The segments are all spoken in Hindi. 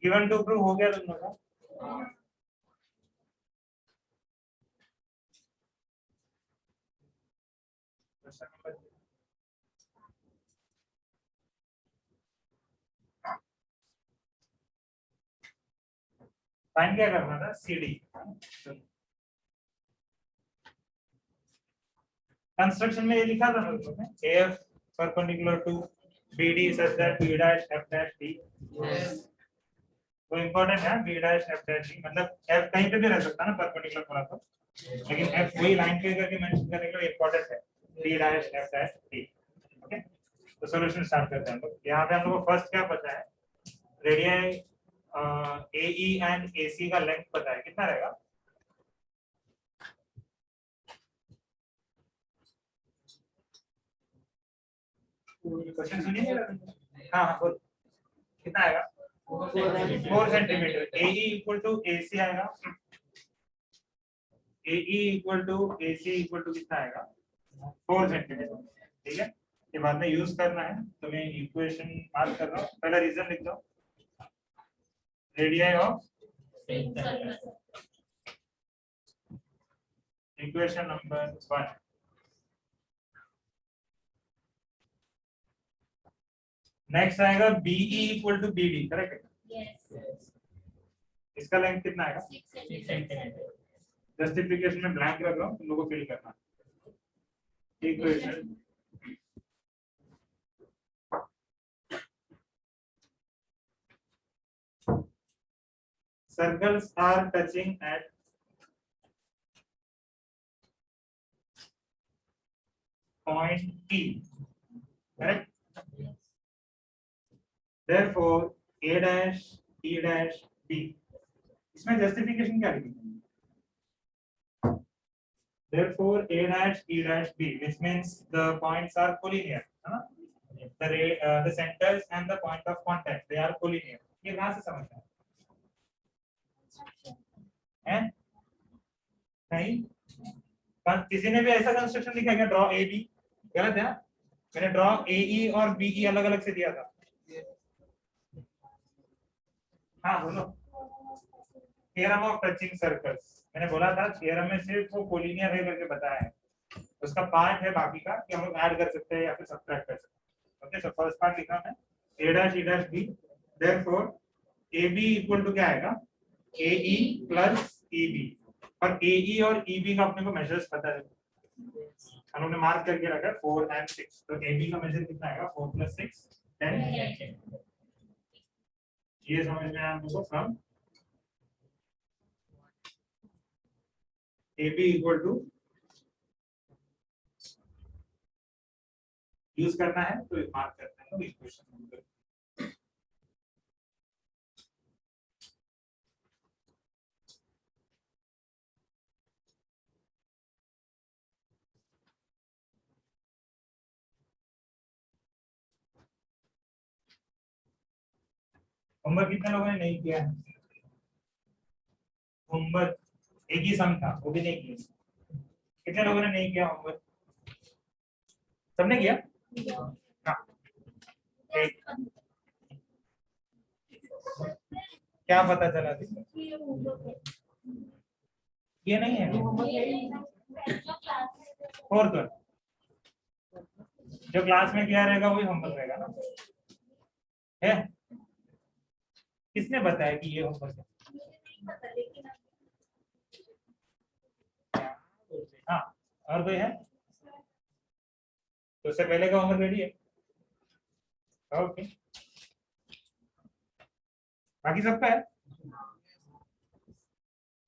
गिवन टू प्रूव हो गया तुम लोग का? फाइंड क्या करना था? CD कंस्ट्रक्शन में ये लिखा था ना तुमने, AF perpendicular to BD such that B dash F dash D। वो इम्पोर्टेंट है, B dash F dash D, मतलब F कहीं पे भी रह सकता है ना परपेंडिकुलर पूरा तो, लेकिन F वही लाइन पे करके मेंशन करने के लिए इम्पोर्टेंट है, B dash F dash D। Okay, तो सॉल्यूशन स्टार्ट करते हैं हम लोग। यहाँ पे हम लोग को फर्स्ट क्या पता है? रेडियस AE एंड AC का लेंथ पता है, कितना रहेगा? क्वेश्चन सुनिए। हाँ हाँ बोल, कितना आएगा? 4 centimetre. AE equal to AC आएगा, AE equal to AC equal to कितना आएगा? 4 सेंटीमीटर। ठीक है, ये बाद में यूज करना है तो मैं इक्वेशन मार्क कर रहा हूँ, पहला रीजन लिख दो, radius of equation number 1। Next आएगा BE equal to BD, correct? Yes. इसका लेंथ कितना आएगा? 6 सेंटीमीटर। जस्टिफिकेशन में ब्लैंक रख रहा हूं, तुम लोगों को फिल करना। Equation circles are touching at point P, correct? Therefore A dash E dash B, इसमें जस्टिफिकेशन क्या लिखेंगे? Therefore A dash E dash B, which means the points are collinear, है ना? The centers and the point of contact, they are collinear। ये कहाँ से समझ में है? नहीं, किसी ने भी ऐसा कंस्ट्रक्शन लिखा है क्या? ड्रॉ AB, गलत है। मैंने ड्रॉ AE और BE अलग अलग से दिया था। हाँ बोलो। थ्योरम ऑफ टचिंग सर्कल्स, मैंने बोला था थ्योरम में सिर्फ वो कोलिनियर है करके बताया है, उसका पार्ट है बाकी का कि हम लोग ऐड कर सकते हैं या फिर सब्ट्रैक्ट कर सकते हैं। ओके, सो फर्स्ट पार्ट लिखा है A dash E dash B, therefore AB equal to क्या आएगा? AE प्लस EB, और AE और EB का अपने को मेजर्स पता है, हम लोगों ने मार्क करके रखा है 4 and 6, तो AB का मेजर कितना आएगा? 4 + 6 10। ये समझ में आया हम लोग को? From AB equal to use करना है तो मार्क करते हैं इक्वेशन नंबर। होमवर्क कितने लोगों ने नहीं किया है? होमवर्क एक ही सम था, वो भी नहीं किया। कितने लोगों ने नहीं किया होमवर्क? सबने किया? हाँ, एक। क्या पता चला थी? ये नहीं है फोर्थ वन, जो क्लास में किया रहेगा वही होमवर्क रहेगा ना? है? किसने बताया कि ये होमवर्क है? हाँ, और कोई है? तो उससे पहले का होमवर्क रेडी है? ओके, बाकी सबका है?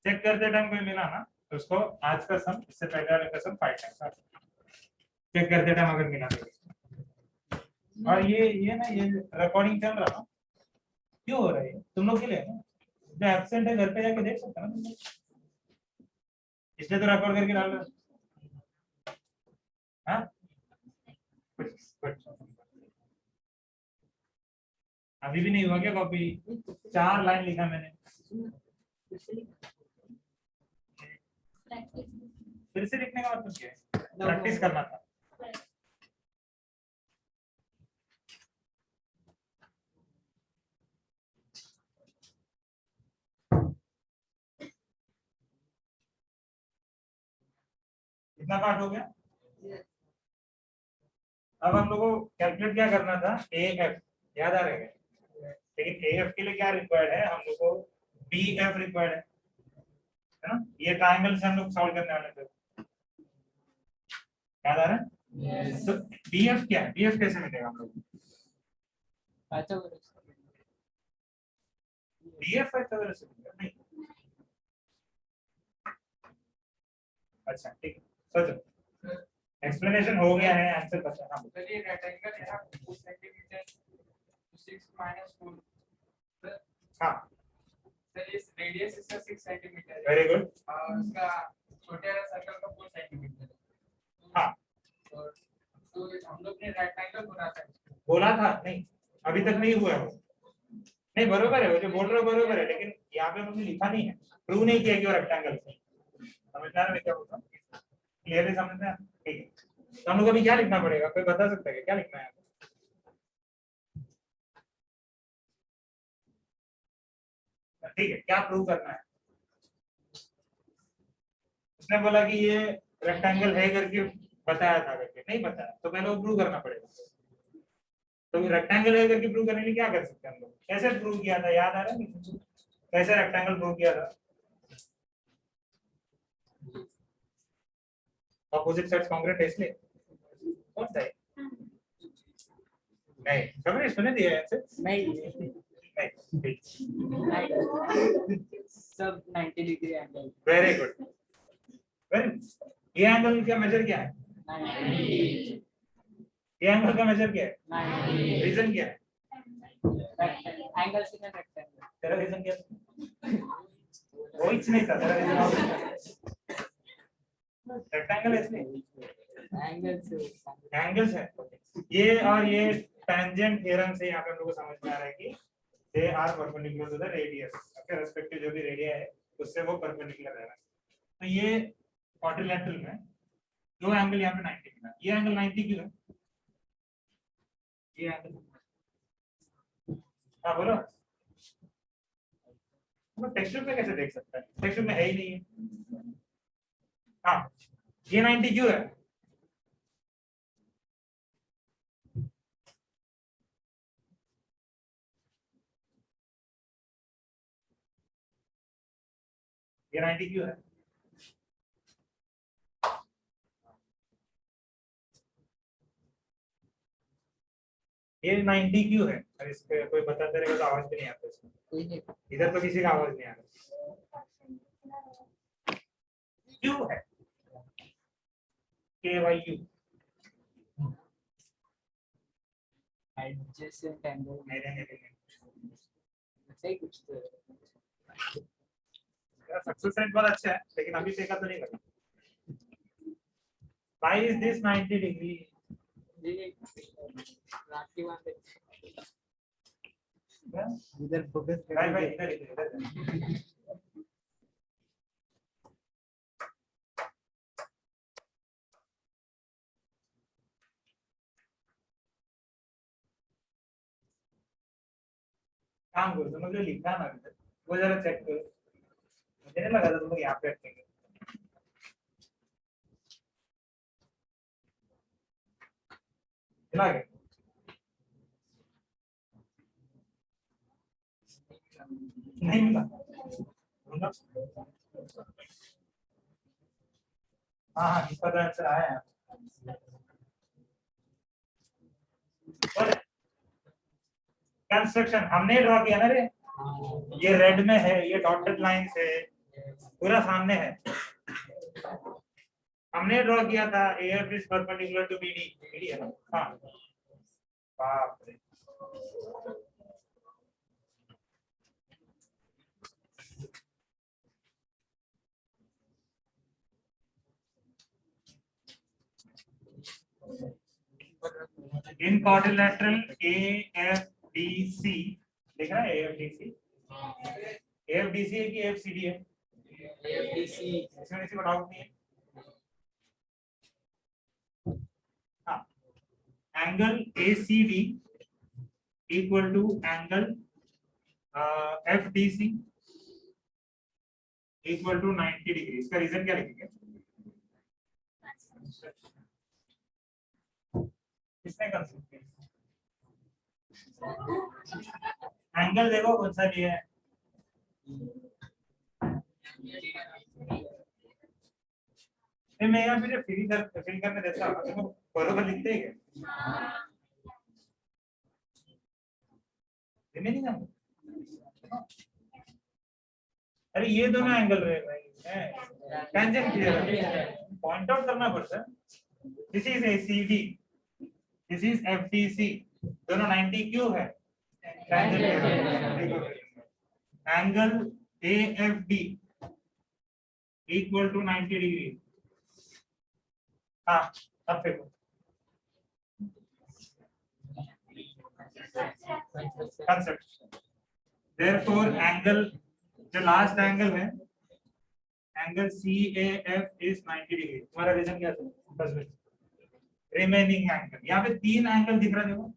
चेक करते टाइम कोई मिला ना तो उसको आज का सम, इससे पहले वाले का सम 5 टाइम्स चेक करते टाइम अगर मिला तो। और ये ना, ये रिकॉर्डिंग चल रहा ना, क्यों हो रहा है? तुम लोग के लिए ना, जो एब्सेंट है घर पे जाके देख सकते हैं ना तुम लोग, इसलिए तो रिकॉर्ड करके डाल रहे हो। हाँ, अभी भी नहीं हुआ क्या कॉपी? 4 लाइन लिखा मैंने, फिर से लिखने का मतलब क्या है? प्रैक्टिस करना था। कितना पार्ट हो गया? अब हम लोगों को कैलकुलेट क्या करना था, ए एफ याद आ रहा है, लेकिन ए एफ के लिए क्या रिक्वायर्ड है, हम लोग को बी एफ रिक्वायर्ड है ना? ये ट्रायंगल से हम लोग सॉल्व करने वाले थे, याद आ रहा है? तो डी एफ क्या है, डी एफ कैसे मिलेगा हम लोग? डी एफ पाइथागोरस से मिलेगा नहीं? अच्छा ठीक है, सोचो एक्सप्लेनेशन हो गया है, आंसर बता। हाँ चलिए रेक्टेंगल है 2 सेंटीमीटर 6 माइनस 4 हाँ सर इस रेडियस इसका 6 सेंटीमीटर है वेरी गुड। और उसका छोटे वाला सर्कल का 4 सेंटीमीटर है। हाँ तो हम लोग ने रेक्टेंगल बोला था नहीं, अभी तक नहीं हुआ है वो। नहीं बरोबर है, वो जो बोल रहे हो बरोबर है, लेकिन यहाँ पे हमने लिखा नहीं है, प्रूव नहीं किया कि वो रेक्टेंगल है। समझना है क्या बोलता हूँ? क्लियरली समझना है? ठीक है, तो हम लोग अभी क्या लिखना पड़ेगा, कोई बता सकता है क्या लिखना है? ठीक है, क्या प्रूव करना है? उसने बोला कि ये रेक्टेंगल है करके बताया था, करके नहीं बताया तो पहले वो प्रूव करना पड़ेगा। तो रेक्टेंगल है करके प्रूव करने के लिए क्या कर सकते हैं हम लोग? कैसे प्रूव किया था, याद आ रहा है? कैसे रेक्टेंगल प्रूव किया था? ऑपोजिट साइड्स कांग्रुएंट है इसलिए। कौन सा है? नहीं कभी सुने दिया आंसर नहीं सब 90 degree angle. Very good very good. ये एंगल का मेजर क्या है? 90 ये एंगल का मेजर क्या है? 90 रीजन क्या है? एंगल से ना रेक्टेंगल। तेरा रीजन क्या है? वो कुछ नहीं था तेरा रीजन। रेक्टेंगल इसलिए एंगल्स है। ये और ये टेंजेंट थ्योरम से यहाँ पे हम लोग को समझ में आ रहा है कि they are perpendicular to the radius, अपने रेस्पेक्टिव जो भी रेडिया है उससे वो परपेंडिकुलर है। तो ये क्वाड्रिलेटरल में दो एंगल यहाँ पे 90 मिला, ये एंगल 90 क्यों है? ये एंगल हाँ बोलो, टेक्सचर में कैसे देख सकता है, टेक्सचर में है ही नहीं है। हाँ ये 90 क्यों है? ये 90 क्यों है? ये 90 क्यों है? अरे इस पे कोई बताते रहेगा तो आवाज भी नहीं आता इसमें, इधर तो किसी का आवाज नहीं आ रहा। क्यों है के वाई यू? एडजेसेंट एंगल नहीं सही कुछ तो सक्सेस रेट बहुत अच्छा है, लेकिन अभी देखा तो नहीं लगा। Why is this 90 degree? राखी बांधे Yeah? इधर फोकस भाई इधर काम करो, तुम जो लिखा ना इधर वो जरा चेक करो। मुझे नहीं लगा था तुम लोग यहाँ पे रखेंगे। मिला क्या? नहीं मिला। हाँ हाँ इसका तो आंसर आया है। कंस्ट्रक्शन हमने ड्रॉ किया ना रे, ये रेड में है, ये डॉटेड लाइंस है, पूरा सामने है। हमने ड्रॉ किया था AF is perpendicular to BD, BD है ना? हाँ बाप रे। इन क्वाड्रिलेटरल AFDC लिख रहा है, AFDC AFDC है कि AFCD है? AFDC इसमें किसी को डाउट नहीं है? हाँ angle ACD equal to angle FDC equal to 90 degree. इसका रीजन क्या लिखेंगे? किसने कंस्ट्रक्ट किया? एंगल देखो कौन सा लिया है। मैं यहाँ पे फिल करने देता हूँ तो बरोबर लिखते हैं क्या? रिमेनिंग एंगल, अरे ये दोनों एंगल रहे भाई, टेंजेंट क्लियर पॉइंट आउट करना पड़ता है। This is ACD, this is FDC, दोनों 90 क्यों है? Angle AFD equal to 90 degree. हाँ अब देखो कंसेप्ट, therefore एंगल जो लास्ट एंगल है एंगल CAF is 90 डिग्री। तुम्हारा रीजन क्या था? बस रिमेनिंग एंगल, यहाँ पे तीन एंगल दिख रहा है देखो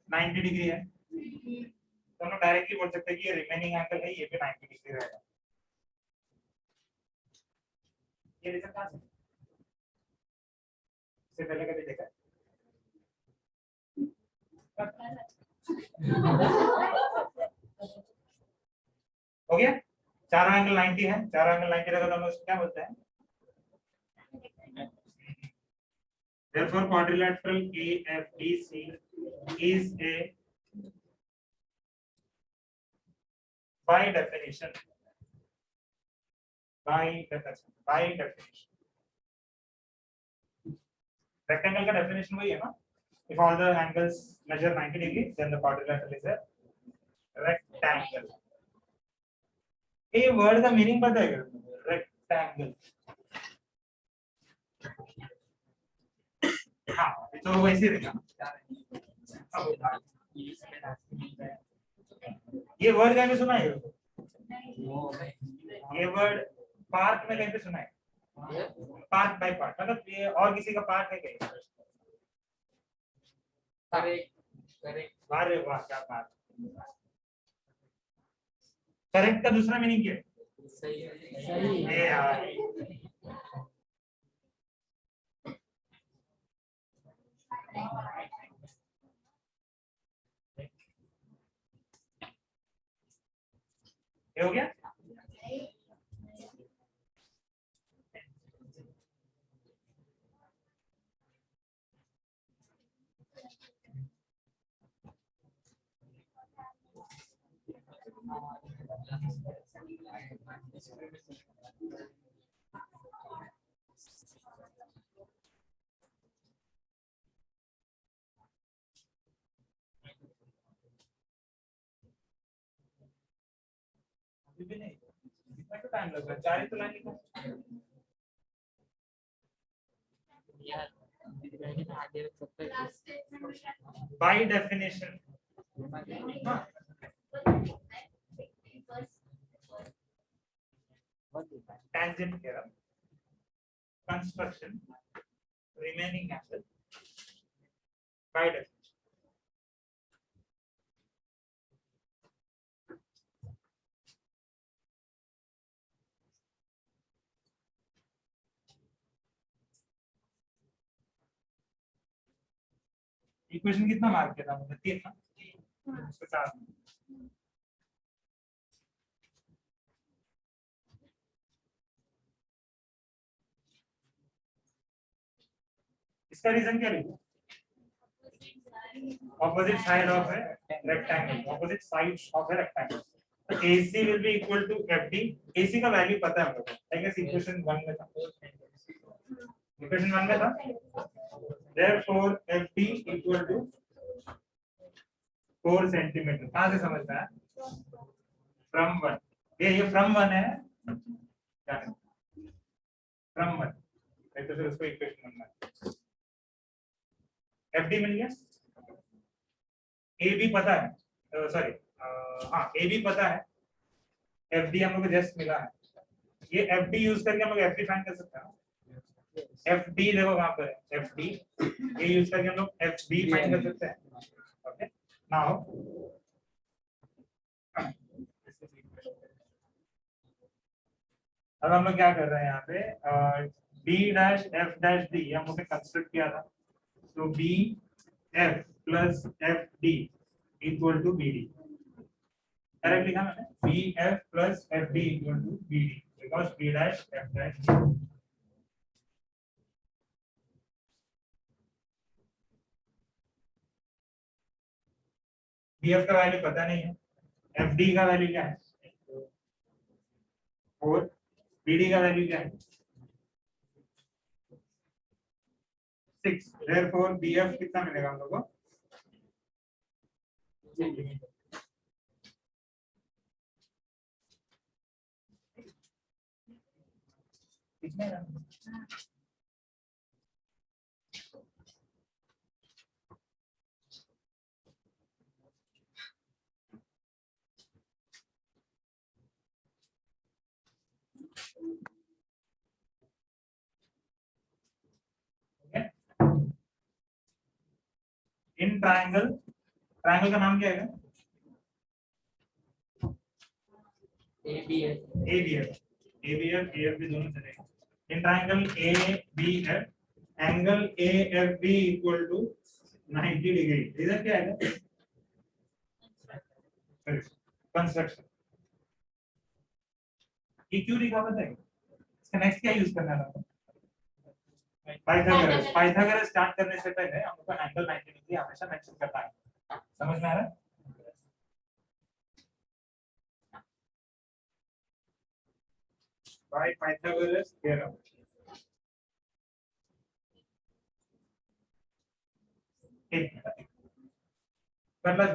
90 डिग्री है, तो हम डायरेक्टली बोल सकते हैं कि ये रिमेनिंग एंगल है, ये भी 90 डिग्री रहेगा। ये रीजन कहाँ से? इससे पहले कभी देखा? हो गया, चारों एंगल 90 है, चारों एंगल 90 रहेगा तो हम उसको क्या बोलते हैं? Therefore quadrilateral AFDC is a by definition rectangle का definition वही है ना? If all the angles measure 90 degree, then the quadrilateral is a rectangle. ये word का meaning पता है क्या? Rectangle. हाँ तो वैसे रहेगा। ये वर्ड कहीं पे सुना है? ये वर्ड पार्क में कहीं पे सुना है? पार्ट बाय पार्ट, मतलब ये और किसी का पार्ट है क्या? अरे वाह क्या बात। करेक्ट का दूसरा मीनिंग क्या है? सही है यार। ये हो गया। अभी भी नहीं, इतना तो टाइम लग रहा है, 4 ही तो लाइन लिखा यार आगे रख सकते हैं। By definition. Tangent theorem, construction, remaining angle, by definition. Equation कितना मार्क किया था मुझे? 3 ना, उसके साथ इसका रीजन क्या लिखा? Opposite side of a rectangle, opposite sides of a rectangle. तो AC will be equal to FD। AC का वैल्यू पता है हम लोगों को, आई गेस इक्वेशन 1 में था। इक्वेशन 1 में था। Therefore FD equal to 4 centimetre. कहाँ से समझना है? फ्रॉम 1। ये फ्रॉम 1 है क्या? फ्रॉम 1 तो फिर उसको इक्वेशन 1 में FD मिल गया। AB पता है, सॉरी हाँ AB पता है, FD हम लोग को जस्ट मिला है। ये FD यूज करके हम लोग FD फाइंड कर सकते हैं। FD देखो वहां पर है FD, ये यूज करके हम लोग FB फाइंड कर सकते हैं। ओके नाउ अब हम लोग क्या कर रहे हैं यहाँ पे, B dash F dash D हम लोगों ने कंस्ट्रक्ट किया था, तो B F plus F D equal to B D. Correct लिखा मैंने, B F plus F D equal to B D because B dash F dash D. B F का वैल्यू पता नहीं है, एफ डी का वैल्यू क्या है 4, बी डी का वैल्यू क्या है 6, देयरफॉर बी एफ कितना मिलेगा हम लोग को? कितने का? इन ट्रायंगल, ट्रायंगल का नाम क्या है? ABS ABF, ABF, AFB दोनों चलेगा। In triangle ABF, angle AFB equal to 90 degree. Reason क्या है? कंस्ट्रक्शन। ये क्यों लिखा पता है? इसका नेक्स्ट क्या यूज करना है? पाइथागोरस। पाइथागोरस स्टार्ट करने से पहले हम लोग को एंगल 90 डिग्री हमेशा मेंशन करना है। समझ में आ रहा है? By Pythagoras theorem. एक मिनट कर ला।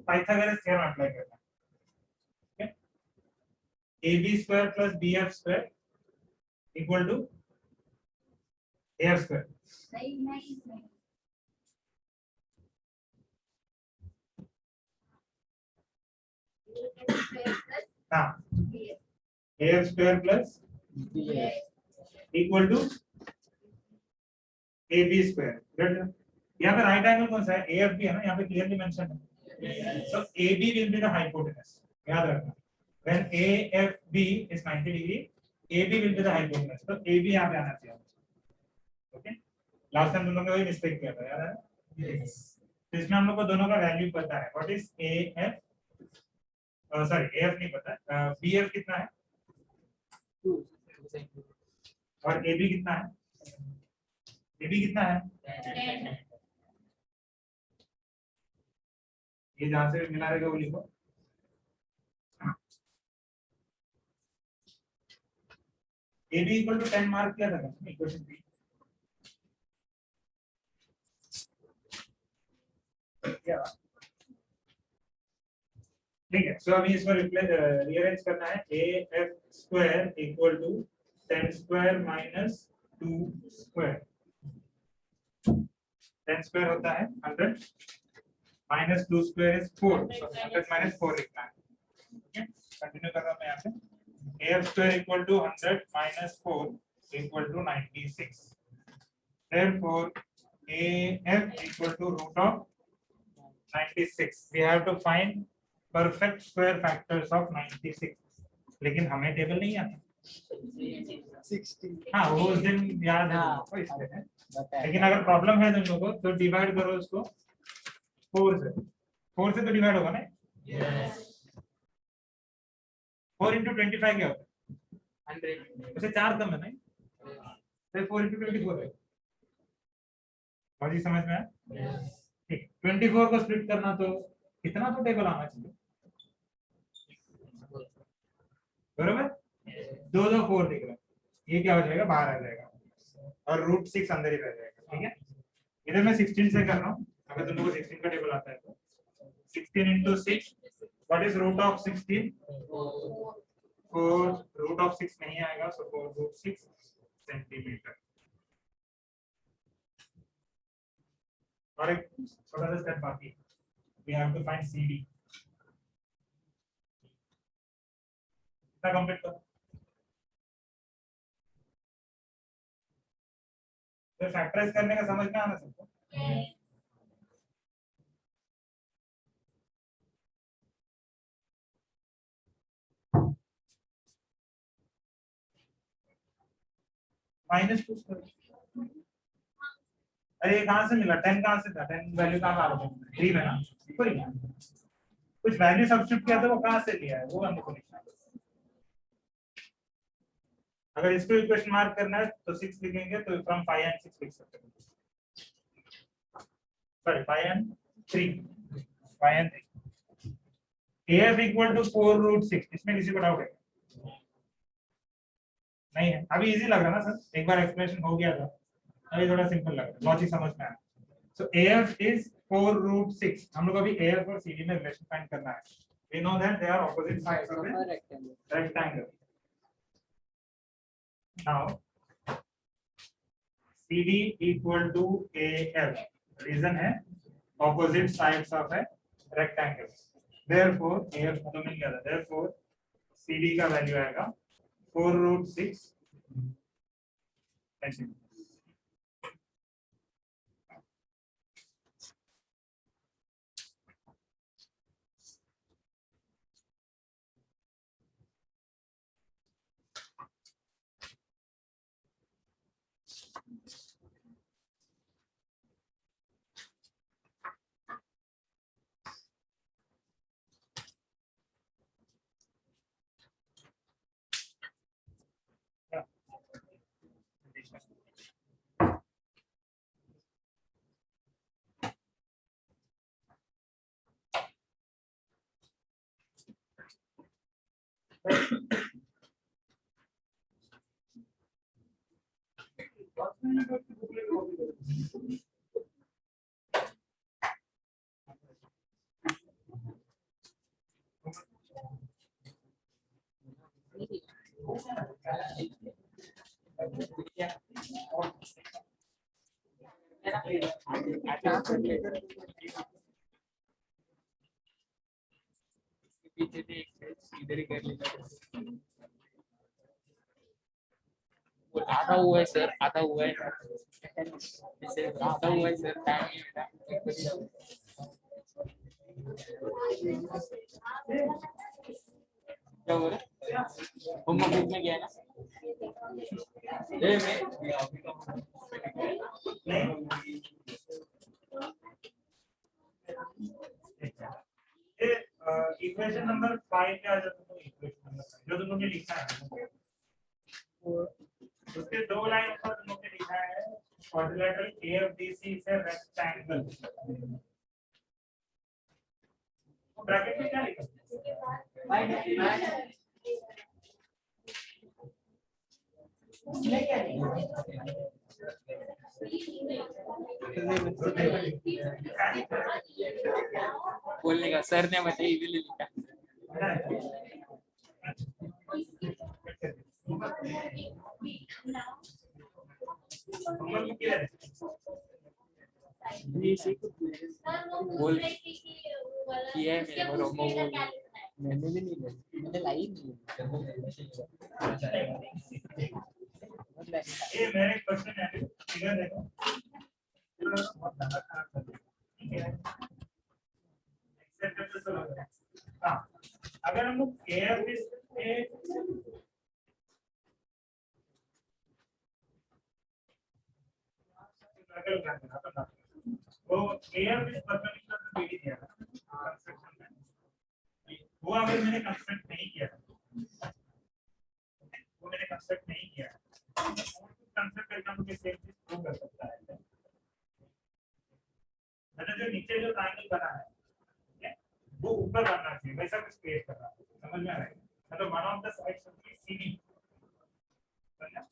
पाइथागोरस थ्योरम अप्लाई करना है। AB square plus BF square equal to AF square. हाँ, AF square plus equal to AB square. यहाँ पे राइट एंगल कौन सा है? AFB है ना, यहाँ पे क्लियरली मेंशन है। So AB will be the hypotenuse. याद रखना, when AFB is 90 degree, AB will be the hypotenuse. तो AB यहाँ पे आना चाहिए। ओके, लास्ट टाइम तुम लोगों ने वही मिस्टेक किया था, याद है? तो इसमें हम लोग को दोनों का वैल्यू पता है। What is AF, sorry AF नहीं पता, BF कितना है और AB कितना है? AB कितना है? ये जहां से मिला रहेगा वो लिखो। AB इक्वल टू 10 मार्क किया था ना इक्वेशन बी। क्या ठीक है। सो अभी इसको रीअरेंज करना है। AF square equal to 10 square minus 2 square. 10 square होता है 100 minus 2 square is 4, so 100 minus 4 लिखना है। ठीक है, कंटिन्यू कर रहा हूं मैं यहाँ पे। AF square equal to 100 minus 4 equal to 96। therefore AF equal to root of 96। we have to find perfect square factors of 96, लेकिन हमें टेबल नहीं आता। 60। हाँ, वो उस दिन याद है आपको, इसलिए है। लेकिन अगर प्रॉब्लम है तुम लोगों को तो डिवाइड करो उसको 4 से। 4 से तो डिवाइड होगा ना? 4 into 25 क्या होता है? 100 उसे 4 कम है नहीं, तो 4 into 24 है। बाजी समझ में आया? ठीक, 24 को स्प्लिट करना तो कितना तो टेबल आना चाहिए, बरोबर? 2 2 4 दिख रहा है, ये क्या हो जाएगा? बाहर आ जाएगा और रूट 6 अंदर ही रह जाएगा। ठीक है, इधर मैं 16 से कर रहा हूँ। अगर तुम लोगों को 16 का टेबल आता है तो 16 into 6, what is root of 16? 4। Root of 6 नहीं आएगा, सो 4 रूट 6 सेंटीमीटर। और एक छोटा सा स्टेप बाकी है, we have to find CD। इतना कंप्लीट करो। तो फैक्टराइज करने का समझ में आना सबको? -2 अरे ये कहाँ से मिला? 10 कहाँ से था? 10 वैल्यू कहाँ आ रहा है? 3 में ना, कोई नहीं, कुछ वैल्यू सब्स्टिट्यूट किया था, वो कहाँ से लिया है वो हमको लिखना है। अगर इसको इक्वेशन मार्क करना है तो 6 लिखेंगे, तो फ्रॉम 5 एंड 6 लिख सकते हैं, sorry 5 and 3, 5 and 3। AF equal to 4√6, इसमें किसी को डाउट है? नहीं है? अभी इजी लग रहा है ना सर, एक बार एक्सप्लेनेशन हो गया था, अभी थोड़ा सिंपल लग रहा है, लॉजिक समझ में आया। सो AF इज 4√6। हम लोग अभी AF और CD में रिलेशन फाइंड करना है। We know that they are opposite sides of a rectangle. Now CD equal to AF, reason है opposite sides of a rectangle. Therefore AF तो मिल गया था, therefore CD का वैल्यू आएगा 4√6 सेंटीमीटर। पीछे से इधर ही कर लेना। वो आधा हुआ है सर, आधा हुआ है, आधा हुआ है सर, टाइम नहीं मिला। क्या हो रहा है? होमवर्क बुक में गया ना? इक्वेशन नंबर 5 क्या है? इक्वेशन नंबर 5 जो तुमने लिखा है, उसके 2 लाइन ऊपर तुमने लिखा है क्वाड्रिलेटरल AFDC से रेक्टेंगल। तो ब्रैकेट में क्या लिखा है? बोलने का सर ने बताया इधर लिखा। बोल किया है मेरे को रोमो, मैंने भी नहीं लिया, मैंने लाई नहीं। ये मेरे क्वेश्चन है, फिगर देखो, बहुत ज्यादा खराब कर दिया, ठीक है? एक्सेप्ट तो लग रहा है। हाँ, अगर हम लोग AF तो AF इस परपेंडिकुलर टू BD दिया था कंस्ट्रक्शन में, वो अगर मैंने कंस्ट्रक्ट नहीं किया, वो मैंने कंस्ट्रक्ट नहीं किया, कंस्ट्रक्ट करके हम लोग सेम चीज प्रूव कर सकता है। मैंने जो नीचे जो ट्रायंगल बना है, ठीक है, वो ऊपर बनना चाहिए, वैसा कुछ क्रिएट करना है, समझ में आ रहा है? मतलब one of the sides should be CD, समझा?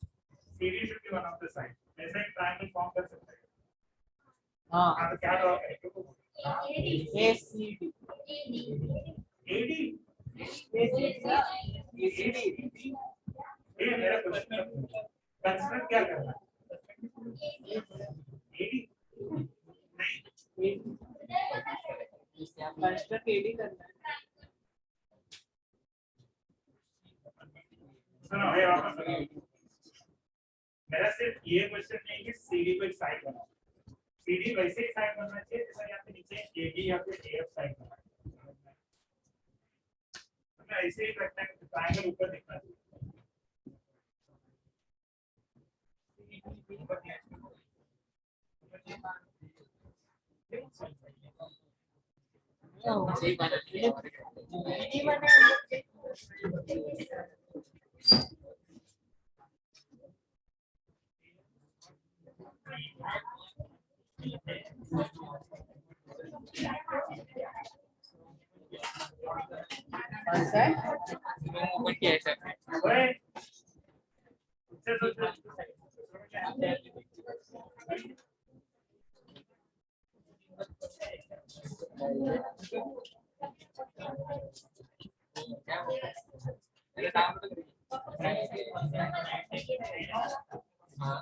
CD should be one of the side, ऐसा एक ट्रायंगल फॉर्म कर सकते हैं। हाँ, तो क्या ड्रॉ करेंगे? ACD AD ये मेरा क्वेश्चन है, कंस्ट्रक्ट क्या करना है? AD नहीं, कंस्ट्रक्ट AD करना है। सुनो ये वापस मेरा सिर्फ ये क्वेश्चन नहीं कि CD को एक साइड बनाओ, CD वैसे ही साइड बनना चाहिए जैसा यहाँ पे नीचे AD या फिर AF साइड बनना है, मतलब ऐसे ही रेक्टेंगल ट्रायंगल ऊपर दिखना चाहिए। सही बात है। कौन सा है? ओपन किया है सर। ओए, मेरा नाम तो हाँ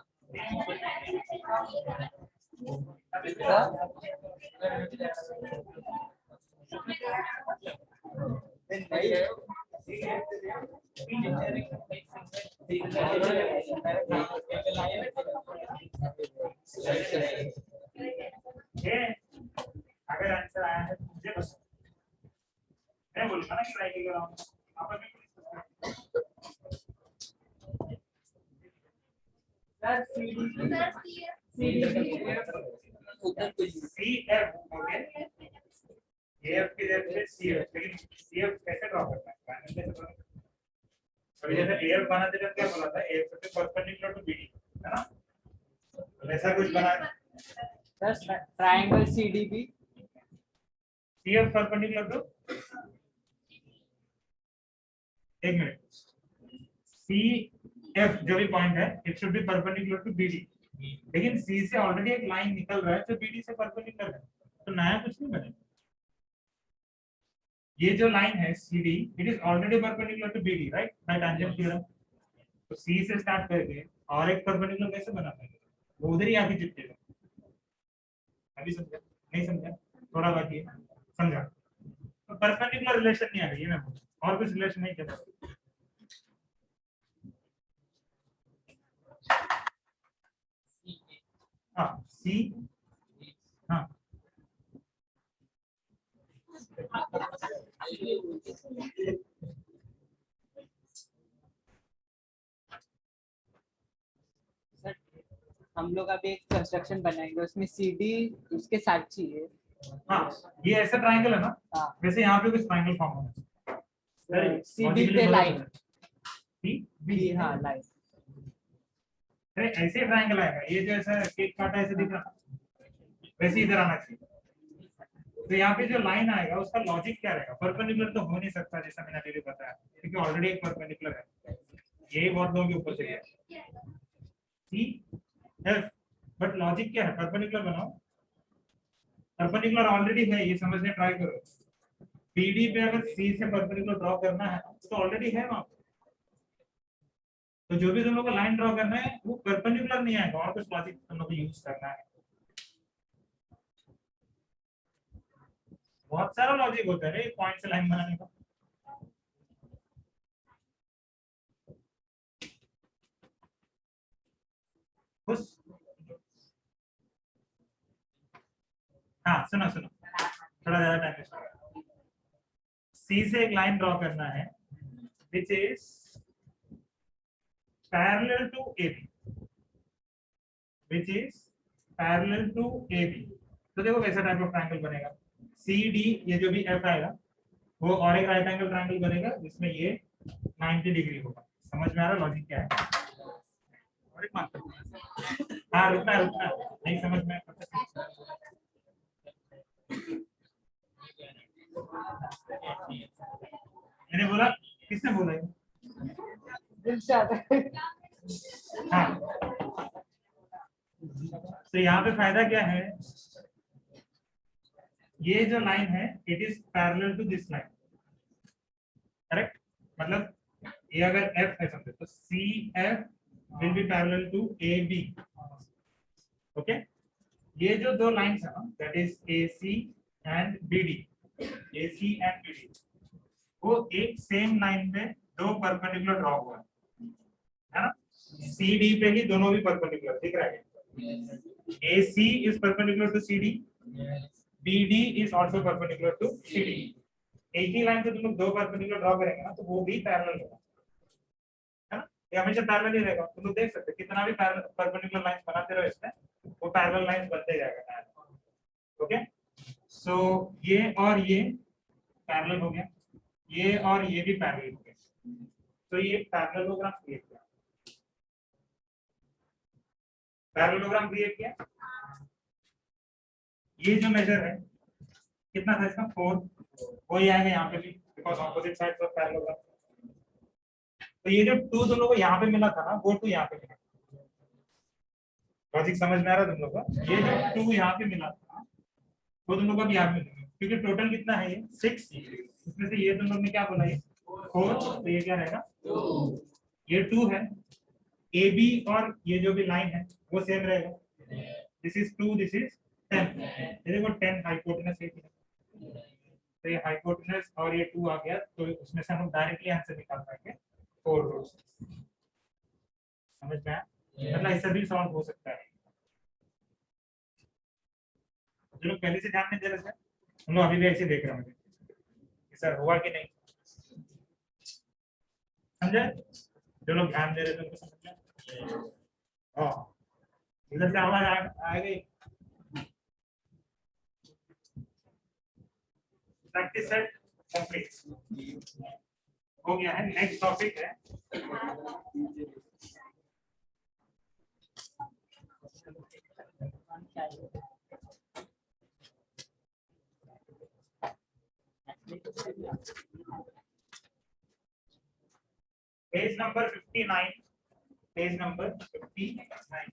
ये अगर आंसर आया है तो मुझे बस मैं बोलूंगा ना कि राइट के अराउंड आपस में sir C F okay F की जगह पे सी एफ, लेकिन सी एफ कैसे ड्रॉ करना है पैनल कैसे ड्रॉ करना है? अभी जैसे एफ बना देते क्या बोला था एफ से परपेंडिकुलर टू बीडी है ना, तो ऐसा कुछ बना sir triangle CDB C F perpendicular to एक मिनट सी एफ जो भी पॉइंट है it should be perpendicular to BD, लेकिन सी से ऑलरेडी एक लाइन निकल रहा है जो बीडी से परपेंडिकुलर है, तो नया कुछ नहीं बनेगा। ये जो लाइन है CD it is already perpendicular to BD right by tangent theorem, तो C से स्टार्ट करके और एक परपेंडिकुलर कैसे बना पाएंगे, वो उधर ही आके चिपकेगा। अभी समझा नहीं समझा, थोड़ा बाकी है समझा, तो परपेंडिकुलर रिलेशन नहीं आ रही है, मैं और कुछ रिलेशन नहीं कर सकता। हाँ C हाँ हम लोग अभी एक कंस्ट्रक्शन बनाएंगे उसमें CD उसके साथ चाहिए। हाँ ये ऐसा ट्रायंगल है ना, हाँ वैसे यहाँ पे कुछ ट्रायंगल फॉर्म होना चाहिए। CD पे लाइन बी हाँ लाइन अरे ऐसे ट्रायंगल आएगा, ये जो ऐसा केक काटा ऐसे दिख रहा वैसे इधर आना चाहिए। तो यहाँ पे जो लाइन आएगा उसका लॉजिक क्या रहेगा, परपेंडिकुलर तो हो नहीं सकता जैसा मैंने अभी बताया, क्योंकि ऑलरेडी एक परपेंडिकुलर है, यही बहुत लोगों के ऊपर से गया सी एफ, बट लॉजिक क्या है, परपेंडिकुलर बनाओ, परपेंडिकुलर ऑलरेडी है ये समझने ट्राई करो। बीडी पे अगर सी से परपेंडिकुलर ड्रॉ करना है तो ऑलरेडी है वहां, तो जो भी तुम लोग को लाइन ड्रॉ करना है वो परपेंडिकुलर नहीं आएगा, और कुछ लॉजिक तुम लोग को यूज करना है। बहुत सारा लॉजिक होता है पॉइंट से लाइन बनाने का। खुश हाँ सुनो सुनो, थोड़ा ज्यादा टाइम वेस्ट हो रहा है। सी से एक लाइन ड्रॉ करना है which is parallel to AB, which is parallel to AB। तो देखो कैसा टाइप ऑफ ट्रायंगल बनेगा, CD ये जो भी F आएगा वो और एक राइट एंगल ट्रायंगल बनेगा जिसमें ये 90 डिग्री होगा। समझ में आ रहा लॉजिक क्या है? और एक मात्र हाँ रुकना नहीं समझ में मैंने बोला, किसने बोला ये? हाँ तो यहाँ पे फायदा क्या है, ये जो लाइन है it is parallel to this line, correct, मतलब ये अगर F है समझो तो CF will be parallel to AB, okay. ये जो दो लाइंस है ना that is AC and BD, AC and BD वो एक सेम लाइन पे दो परपेंडिकुलर ड्रॉ हुआ है ना, CD पे ही दोनों भी परपेंडिकुलर दिख रहा है, AC is perpendicular to CD, BD is also perpendicular to CD। एक ही लाइन से तुम लोग दो परपेंडिकुलर ड्रॉ करेंगे ना तो वो भी पैरेलल होगा, है ना। ये हमेशा पैरेलल ही रहेगा। तुम लोग देख सकते हो कितना भी परपेंडिकुलर लाइंस बनाते रहो इसमें, वो पैरेलल लाइंस बनते जाएगा। ओके, सो ये और ये पैरेलल हो गया, ये और ये भी पैरेलल हो गया, तो ये पैरेललोग्राम क्रिएट किया। पैरेललोग्राम क्रिएट किया, ये जो मेजर है कितना था इसका 4, वही आएगा यहाँ पे भी, because opposite sides of parallelogram. तो ये जो 2 दोनों को यहाँ पे मिला था ना, वो 2 यहाँ पे मिला। लॉजिक समझ में आ रहा है तुम लोग को? ये जो 2 यहाँ पे मिला था वो दोनों को भी यहाँ पे मिलेगा, क्योंकि टोटल कितना है ये 6, इसमें से ये दोनों लोग ने क्या बोला, ये 4, तो ये क्या रहेगा 2, ये 2 है। ए बी और ये जो भी लाइन है वो सेम रहेगा, दिस इज 2, दिस इज 10, ये देखो 10 हाइपोटेनस है, तो ये हाइपोटेनस और ये 2 आ गया, तो उसमें से हम डायरेक्टली आंसर निकाल पाएंगे 4 रूट्स। समझ में आया? मतलब ऐसा भी सॉल्व हो सकता है। जो लोग पहले से ध्यान नहीं दे रहे थे हम लोग अभी भी ऐसे देख रहे होंगे कि सर हुआ कि नहीं, समझे? जो लोग ध्यान दे रहे थे उनको समझ में, हाँ इधर से आवाज आ गई। प्रैक्टिस सेट कंप्लीट हो गया है। नेक्स्ट टॉपिक है page number 59, page number 59।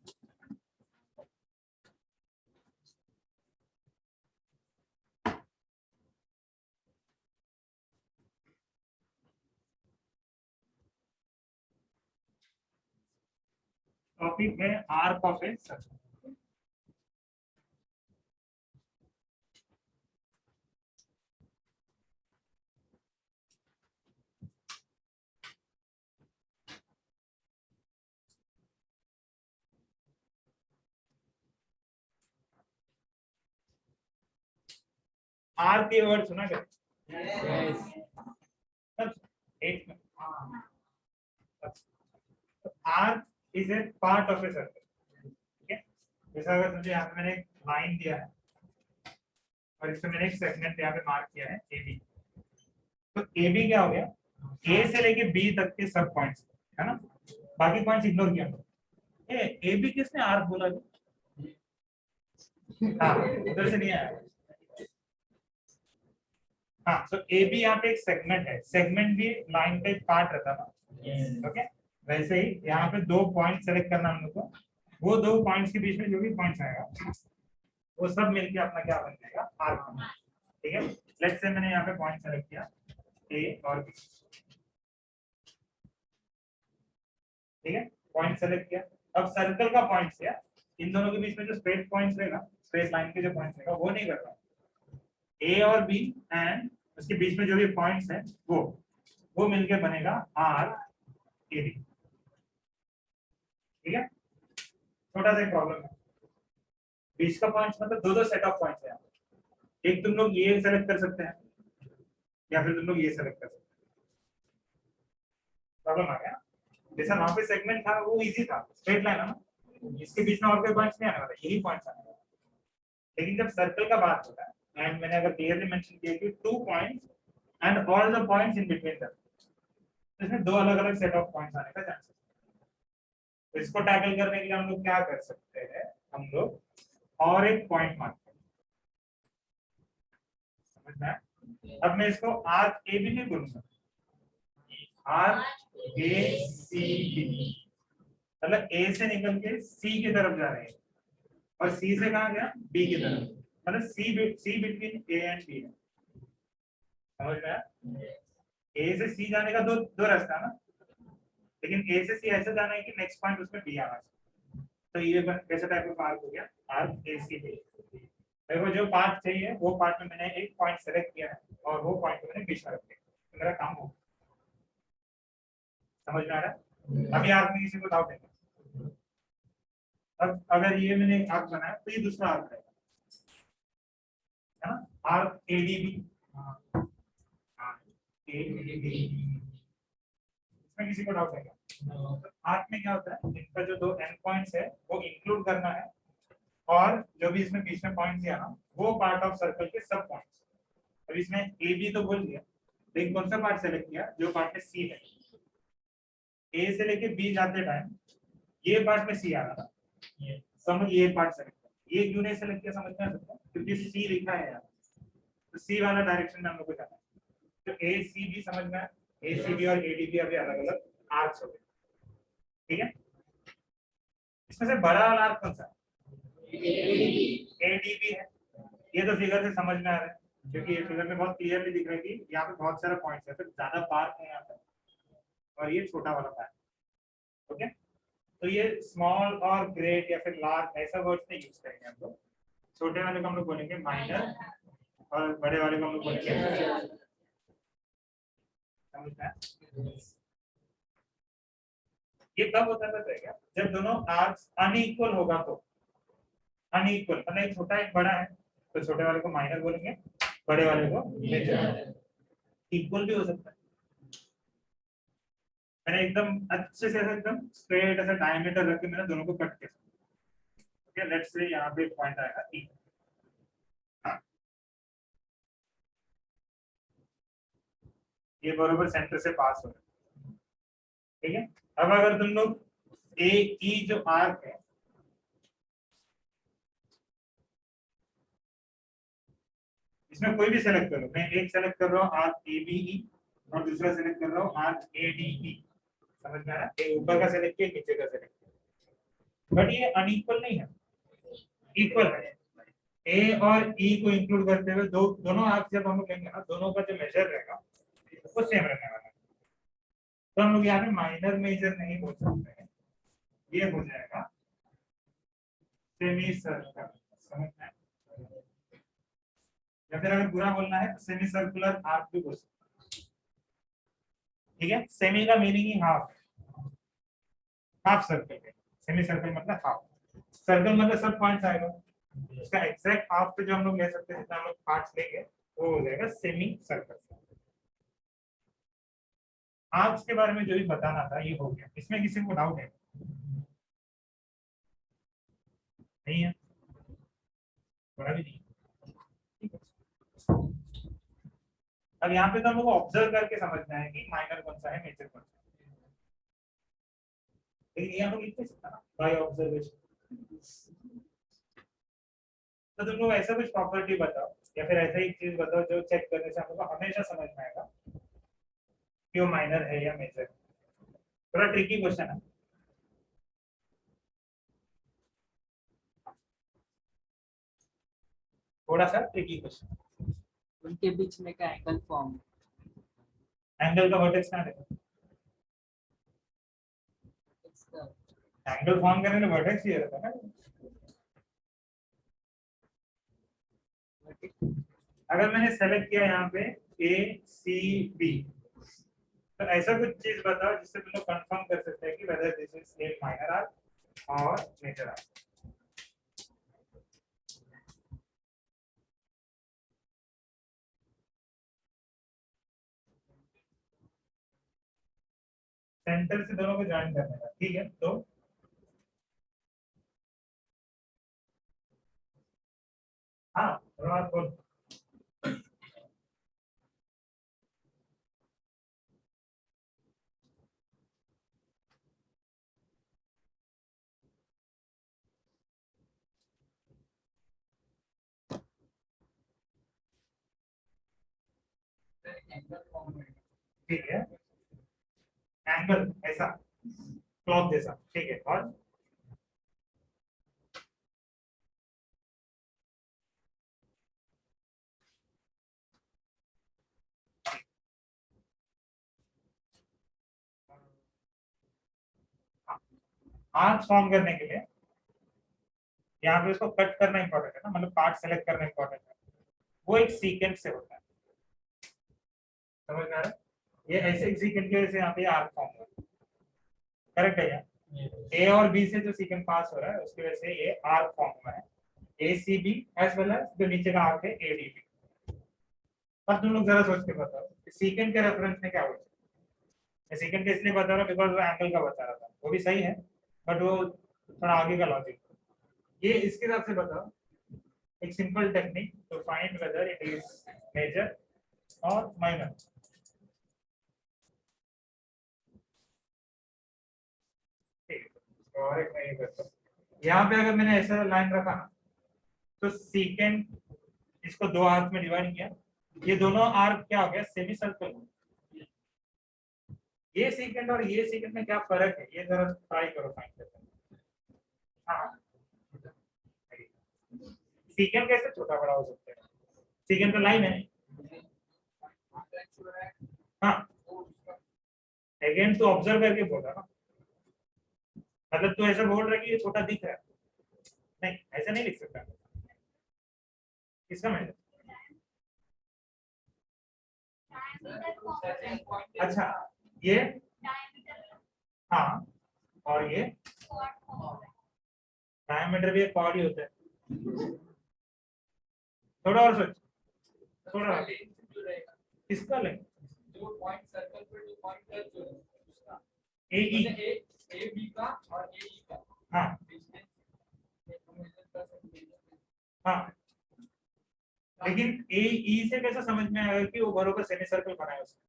Topic है arc of a circle. Arc ये वर्ड सुना क्या? Arc is a part of a circle, ठीक है? जैसा अगर मुझे यहाँ पे मैंने एक लाइन दिया है और इसमें मैंने एक सेगमेंट यहाँ पे मार्क किया है ए बी, तो ए बी क्या हो गया, ए से लेके बी तक के सब पॉइंट्स है ना, बाकी पॉइंट्स इग्नोर किया। ए बी किसने आर्क बोला? हाँ उधर से नहीं आया। हाँ तो ए बी यहाँ पे एक सेगमेंट है, सेगमेंट भी लाइन का एक पार्ट रहता है ना, ओके? वैसे ही यहाँ पे 2 पॉइंट सेलेक्ट करना हम लोग को, वो 2 पॉइंट्स के बीच में जो भी पॉइंट्स आएगा वो सब मिलके अपना क्या बन जाएगा, आर्क। ठीक है, लेट्स से मैंने यहाँ पे पॉइंट सेलेक्ट किया ए और बी, ठीक है? पॉइंट सेलेक्ट किया, अब सर्कल का पॉइंट किया, इन दोनों के बीच में जो स्ट्रेट पॉइंट्स रहेगा, स्ट्रेट लाइन के जो पॉइंट्स रहेगा वो नहीं कर रहा, ए और बी एंड उसके बीच में जो भी पॉइंट्स हैं वो मिलके बनेगा आर ए बी। ठीक है, छोटा सा प्रॉब्लम है, बीच का पॉइंट्स मतलब 2 सेट ऑफ पॉइंट्स है। एक तुम लोग ये सेलेक्ट कर सकते हैं या फिर तुम लोग ये सेलेक्ट कर सकते हैं। प्रॉब्लम आ गया, जैसा वहां पे सेगमेंट था वो इजी था, स्ट्रेट लाइन है ना, इसके बीच में और कोई पॉइंट्स नहीं आने वाला, यही पॉइंट्स आने वाला। लेकिन जब सर्कल का बात होता है एंड मैंने अगर क्लियरली मेंशन किया कि 2 points and all the points in between that, इसमें 2 अलग-अलग सेट ऑफ पॉइंट्स आने का चांस है। तो इसको टैकल करने के लिए हम लोग क्या कर सकते हैं, हम लोग और एक पॉइंट मार्क करें, समझ में आया? अब मैं इसको आर्क ए बी नहीं बोलूंगा, आर्क ए सी बी, मतलब ए से निकल के सी की तरफ जा रहे हैं और सी से कहां गया, बी की तरफ, मतलब सी बिटवीन ए एंड बी है। समझ में आया? ए से सी जाने का दो रास्ता ना, लेकिन ए से सी ऐसे जाना है कि नेक्स्ट पॉइंट उसमें बी आना चाहिए, तो ये कैसे टाइप का आर्क हो गया, आर्क ए सी बी। मेरे को जो पार्ट चाहिए वो पार्ट में मैंने एक पॉइंट सेलेक्ट किया है और वो पॉइंट को मैंने बीच में रख दिया, तो मेरा काम हो। समझ में आ रहा है? अभी आर्क में किसी को डाउट है? अब अगर ये मैंने आर्क बनाया तो ये दूसरा आर्क है ना, आर्क एडीबी, एडीबी, इसमें किसी को डाउट है क्या? आर्क में क्या होता है, इनका जो दो एंड पॉइंट्स है वो इंक्लूड करना है, और जो भी इसमें बीच में पॉइंट दिया ना वो पार्ट ऑफ सर्कल के सब पॉइंट्स। अब इसमें ए बी तो बोल दिया, लेकिन कौन सा पार्ट सेलेक्ट किया, जो पार्ट में सी है। ए से लेके बी जाते टाइम ये पार्ट में सी आ रहा था, ये समझ, ये पार्ट सेलेक्ट किया। ये क्यों नहीं सेलेक्ट किया समझ में आ सकता है, क्योंकि सी लिखा है यार, तो सी वाला डायरेक्शन में हम लोग को जाना है। तो ए सी बी समझ में आया, ए सी बी और ए डी बी अभी अलग अलग आर्क्स हो गए, ठीक है। इसमें से बड़ा वाला आर्क कौन सा है, ए डी बी है। ये तो फिगर से समझ में आ रहा है, क्योंकि ये फिगर में बहुत क्लियरली दिख रहा है कि यहाँ पे बहुत सारा पॉइंट्स है, तो ज्यादा पार्क है यहाँ पे, और ये छोटा वाला पार्क। ओके, तो ये स्मॉल और ग्रेट या फिर लार्ज ऐसा वर्ड्स नहीं यूज करेंगे हम लोग। छोटे वाले को हम लोग बोलेंगे माइनर, और बड़े वाले को हम लोग बोलेंगे, समझना है? ये कब होता है क्या, जब दोनों आर्क्स अनइक्वल होगा तो। अनइक्वल मतलब एक छोटा एक बड़ा है, तो छोटे वाले को माइनर बोलेंगे, बड़े वाले को मेजर। इक्वल भी हो सकता है, मैंने एकदम अच्छे से एकदम स्ट्रेट ऐसा डायमीटर रख के मैंने दोनों को कट किया। ओके, लेट्स से यहाँ पे पॉइंट आएगा ई, ये बरोबर सेंटर से पास हो रहा है, ठीक है। अब अगर तुम लोग ए ई जो आर्क है, इसमें कोई भी सेलेक्ट करो, मैं एक सेलेक्ट कर रहा हूँ आर्क ए बी ई, और दूसरा सेलेक्ट कर रहा हूँ आर्क ए डी ई, समझ में आ रहा है, एक ऊपर का सेलेक्ट किया, नीचे का सेलेक्ट किया, बट ये अनइक्वल नहीं है, इक्वल है। ए और ई को इंक्लूड करते हुए दोनों आर्क जब हम लोग लेंगे ना, दोनों का जो मेजर रहेगा वो सेम रहने वाला है। तो हम लोग यहाँ पे माइनर मेजर नहीं बोल सकते हैं, ये हो जाएगा सेमी सर्कल, समझ में? या फिर अगर पूरा बोलना है तो सेमी सर्कुलर आर्क भी बोल सकते हैं, ठीक है। सेमी का मीनिंग ही हाफ, हाफ सर्कल है। सेमी सर्कल मतलब हाफ, सर्कल मतलब सब पॉइंट्स आएगा, उसका एग्जैक्ट हाफ पे जो हम लोग ले सकते हैं, जितना हम लोग पार्ट्स लेंगे वो हो जाएगा सेमी सर्कल। आर्क्स के बारे में जो भी बताना था ये हो गया, इसमें किसी को डाउट है? नहीं है, बड़ा भी नहीं, ठीक है। अब यहाँ पे तो हम लोग ऑब्जर्व करके समझना है कि माइनर कौन सा है, मेजर कौन सा है, लेकिन ये हम लोग लिख नहीं सकता ना बाय ऑब्जर्वेशन। तो तुम लोग ऐसा कुछ प्रॉपर्टी बताओ, या फिर ऐसा ही चीज बताओ जो चेक करने से हम लोग को हमेशा समझ में आएगा कि वो माइनर है या मेजर। थोड़ा ट्रिकी क्वेश्चन है, थोड़ा सा ट्रिकी क्वेश्चन। उनके बीच में का एंगल फॉर्म, एंगल का वर्टेक्स कहाँ है? एंगल फॉर्म करने में वर्टेक्स ही रहता है ना। अगर मैंने सेलेक्ट किया यहाँ पे ए सी बी, तो ऐसा कुछ चीज बताओ जिससे तुम लोग कंफर्म कर सकते हैं कि whether this is a minor arc और मेजर आर्क। सेंटर से दोनों को ज्वाइन करने का, ठीक है। तो हाँ, थोड़ा बोल। ठीक है, एंगल ऐसा क्लॉक जैसा, ठीक है। और आर्क फॉर्म करने के लिए यहाँ पे उसको कट करना इंपॉर्टेंट है ना, मतलब पार्ट सेलेक्ट करना इंपॉर्टेंट है, वो एक सीक्वेंस से होता है, समझ में आ रहा है? ये ऐसे एक सीक्वेंस की वजह से यहाँ पे आर्क फॉर्म हो रहा है, करेक्ट है यार? ए और बी से जो सीक्वेंस पास हो रहा है उसकी वजह से ये आर्क फॉर्म हुआ है, A C B as well as जो नीचे का आर्क है ए डी बी। अब तुम लोग जरा सोच के बताओ सीक्वेंस के रेफरेंस में क्या होता है? मैं सेकंड का इसलिए बता रहा हूँ बिकॉज वो एंगल का बता रहा था, वो भी सही है बट वो थोड़ा आगे का लॉजिक। ये इसके हिसाब से बताओ एक simple technique to find whether it is major और माइनर। और एक मैं ये करता हूँ, यहाँ पे अगर मैंने ऐसा लाइन रखा ना तो सेकेंड इसको दो हाथ में डिवाइड किया, ये दोनों आर्क क्या हो गया सेमी सर्कल। ये सेकंड और ये सेकंड में क्या फर्क है ये जरा ट्राई करो फाइंड करने। हाँ सेकंड कैसे छोटा बड़ा हो सकता है, सेकंड तो लाइन है। हाँ अगेन तो ऑब्जर्व करके बोल रहा ना, मतलब तू ऐसा बोल रहा है कि ये छोटा दिख रहा है, नहीं ऐसा नहीं लिख सकता। किसका मैंने अच्छा ये हाँ और ये डायमीटर भी एक कॉर्ड ही होता है। थोड़ा और सोच, थोड़ा और। किसका लेंथ जो पॉइंट सर्कल पे जो पॉइंट है जो उसका ए ई ए बी का और ए ई का हाँ डिस्टेंस मेजर कर सकते हैं। हाँ लेकिन ए ई से कैसा समझ में आएगा कि वो बराबर सेमी सर्कल बनाया उसने।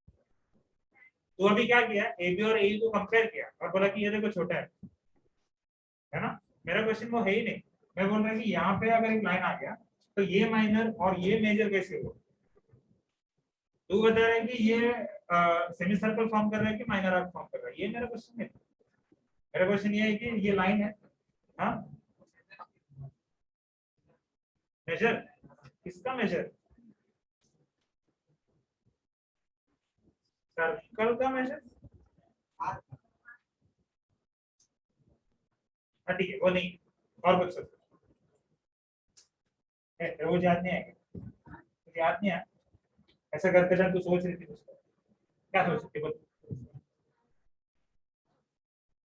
तो अभी क्या किया ए बी और ए को कंपेयर किया और बोला कि ये देखो छोटा है ना। मेरा क्वेश्चन वो है ही नहीं, मैं बोल रहा हूँ कि यहाँ पे अगर एक लाइन आ गया तो ये माइनर और ये मेजर कैसे हो। तू बता रहा है कि ये सेमी सर्कल फॉर्म कर रहा है कि माइनर आर्क फॉर्म कर रहा है, ये मेरा क्वेश्चन है। मेरा क्वेश्चन ये है कि ये लाइन है हाँ मेजर किसका मेजर, सर्कल का मेजर। हाँ ठीक है वो नहीं और कुछ सोचो। वो याद नहीं आएगा, तुझे याद नहीं आया ऐसा करते टाइम तू सोच रही थी उसको क्या सोच रही थी बोल।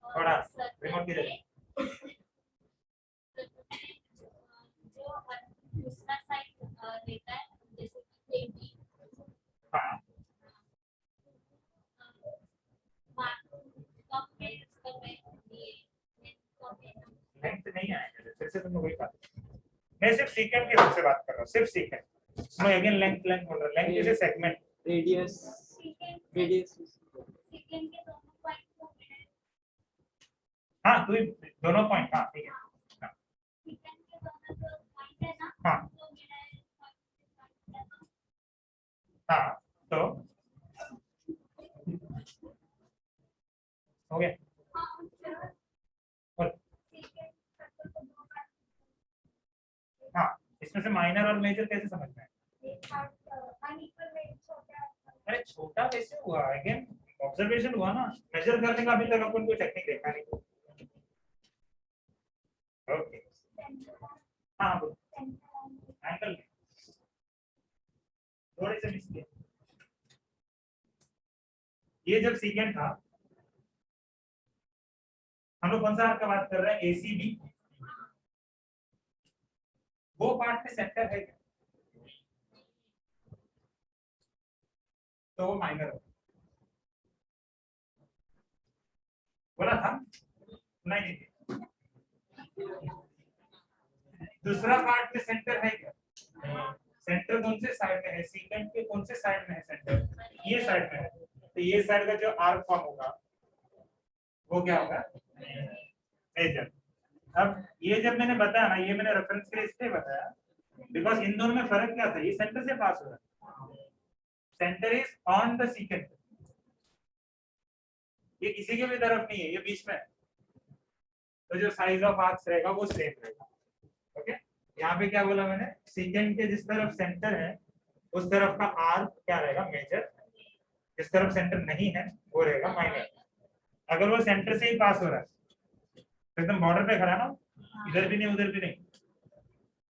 थोड़ा रिमोट किधर है? दूसरा साइड लेता है जैसे कि ए बी हाँ कम में इसका मैं ये लेंथ नहीं आएगा फिर से तुमने वही बात। मैं सिर्फ सेकंड के हिसाब से बात कर रहा हूँ, सिर्फ सेकंड। मैं अगेन लेंथ लेंथ बोल रहा हूँ, length is a segment. Radius radius second के दोनों पॉइंट को मिले हाँ तो दोनों पॉइंट हाँ ठीक है हाँ सेकंड के दोनों जो पॉइंट है ना हाँ तो मिले हाँ तो हो गया। हाँ और हाँ इसमें से माइनर और मेजर कैसे समझ में आए? अरे छोटा कैसे हुआ, अगेन ऑब्जर्वेशन हुआ ना, मेजर करने का अभी तक अपन कोई टेक्निक देखा नहीं। ओके हाँ एंगल थोड़े से मिस किया। ये जब सेकंड था हम लोग कौन सा आर्क का बात कर रहे हैं एसीबी, वो पार्ट में सेंटर है क्या तो वो माइनर हो बोला था नहीं। दूसरा पार्ट में सेंटर है क्या, सेंटर कौन से साइड में है, सेकंड के कौन से साइड में है सेंटर, ये साइड में है। तो ये साइड का जो आर्क फॉर्म होगा वो क्या होगा मेजर। अब ये जब मैंने बताया ना, ये मैंने रेफरेंस के लिए इसलिए बताया बिकॉज इन दोनों में फर्क क्या था, ये सेंटर से पास हो रहा है, centre is on the second, ये किसी के भी तरफ नहीं है, ये बीच में है। तो जो साइज ऑफ आर्क्स रहेगा वो सेम रहेगा। ओके यहाँ पे क्या बोला मैंने, सेकंड के जिस तरफ सेंटर है उस तरफ का आर्क क्या रहेगा मेजर, जिस तरफ सेंटर नहीं है वो रहेगा माइनर। अगर वो सेंटर से ही पास हो रहा है तो एकदम बॉर्डर पे खड़ा ना, इधर भी नहीं उधर भी नहीं,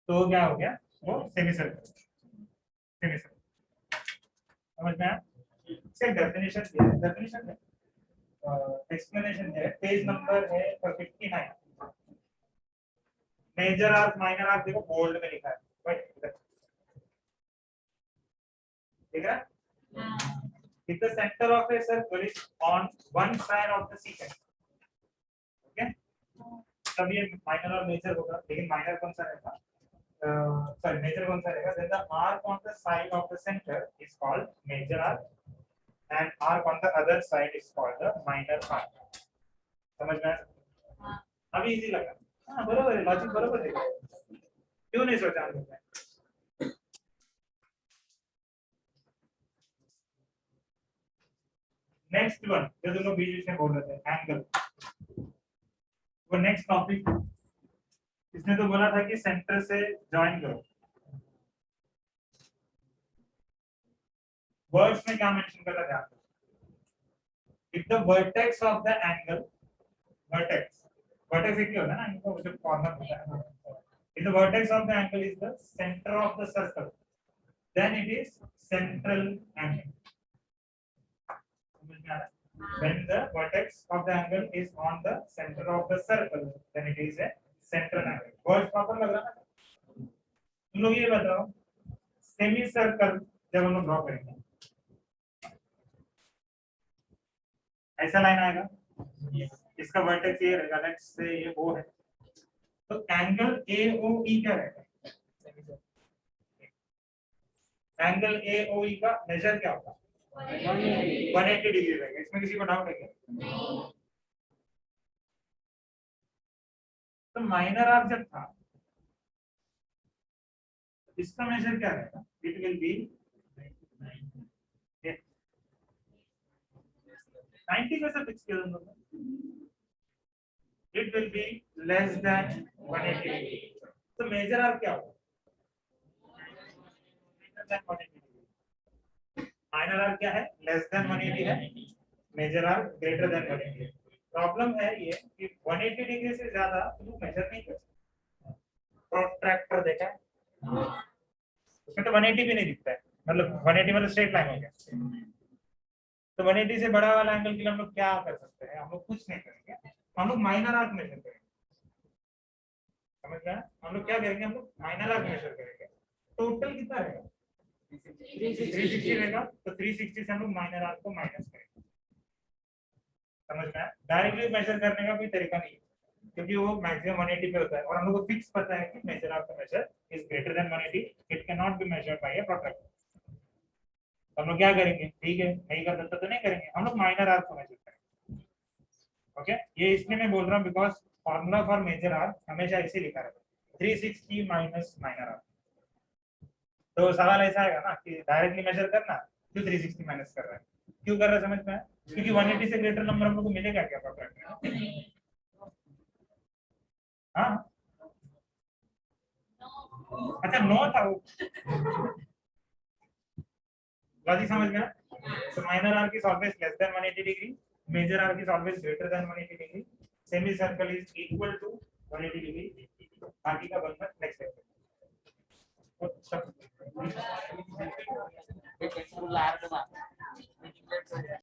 तो क्या हो गया वो सेमी सर्कल। सेमी सर्कल समझ में आया। इसका डेफिनेशन दिया है, डेफिनेशन है एक्सप्लेनेशन है, पेज नंबर है 59। मेजर आर्क माइनर आर्क देखो बोल्ड में लिखा है, ठीक है if the center of a circle is on one side of the secant, okay, तब ये माइनर और मेजर होगा, लेकिन माइनर कौन सा रहेगा, sorry मेजर कौन सा रहेगा, then the arc on the side of the center is called major arc and arc on the other side is called the minor arc. समझ में आया? अभी इजी लगा? हाँ बरोबर है, लॉजिक बरोबर है, क्यों नहीं सोचा हम लोग ने? नेक्स्ट वन जो तुम लोग बीच बीच में बोल रहे थे, एंगल, वो नेक्स्ट टॉपिक, इसने तो बोला था कि सेंटर से ज्वाइन करो, वर्ड्स में क्या मेंशन कर रहा था, if the vertex of the angle, vertex एक ही होता है ना, इनको जो कॉर्नर होता है, if the vertex of the angle is the centre of the circle then it is central angle. When the vertex of the angle is on the center of the circle, then it is a central angle. Words proper लग रहा है? तुम लोग ये बताओ, सेमी सर्कल जब हम लोग ड्रॉ करेंगे, ऐसा लाइन आएगा, इसका वर्टेक्स ये रहेगा, लेट्स से ये O है, तो एंगल AOE क्या रहेगा? एंगल AOE का मेजर क्या होगा? 180 डिग्री रहेगा. इसमें किसी को डाउट है क्या? तो माइनर आर्क जब था, इसका मेजर क्या रहेगा? इट विल बी 90 कैसे फिक्स किया तुम लोगों ने? It will be less than 180 degree. तो मेजर आर्क क्या होगा? माइनर आर्क क्या है? लेस देन 180 है, major arc greater than 180. Problem है ये कि 180 डिग्री से ज्यादा तुम मेजर नहीं कर सकते. प्रोट्रैक्टर देखा है, उसमें तो 180 भी नहीं दिखता है, मतलब 180 मतलब स्ट्रेट लाइन हो गया. तो 180 से बड़ा वाला एंगल के लिए हम लोग क्या कर सकते हैं? हम लोग कुछ नहीं करेंगे, हम लोग माइनर आर्क मेजर करेंगे. समझ गए? हम लोग क्या करेंगे? हम लोग माइनर आर्क मेजर करेंगे. टोटल कितना रहेगा? 360 रहेगा. तो 360 से हम लोग माइनर आर्क को माइनस करेंगे. समझ में आया? डायरेक्टली मेजर करने का कोई तरीका नहीं है, क्योंकि वो मैक्सिमम 180 पे होता है और हम लोग को फिक्स पता है कि मेजर आर्क का measure is greater than 180. It can not be measured by a protractor. हम लोग क्या करेंगे? ठीक है, नहीं कर सकते तो नहीं करेंगे, हम लोग माइनर आर्क को मेजर करेंगे. ओके, ये इसलिए मैं बोल रहा हूँ because formula for major arc हमेशा ऐसे लिखा रहता है, 360 माइनस माइनर आर्क. तो सवाल ऐसा आएगा ना कि डायरेक्टली मेजर करना, क्यों 360 माइनस कर रहा है, क्यों कर रहा है? समझ में आया? क्योंकि 180 से ग्रेटर नंबर हम लोग को मिलेगा क्या प्रोट्रैक्टर में? हाँ, अच्छा 9 था वो. लॉजिक समझ में आया? So minor arc is always less than 180 degree. Major arc is always greater than 180 degree. Semicircle is equal to 180 degree. बाकी का बनता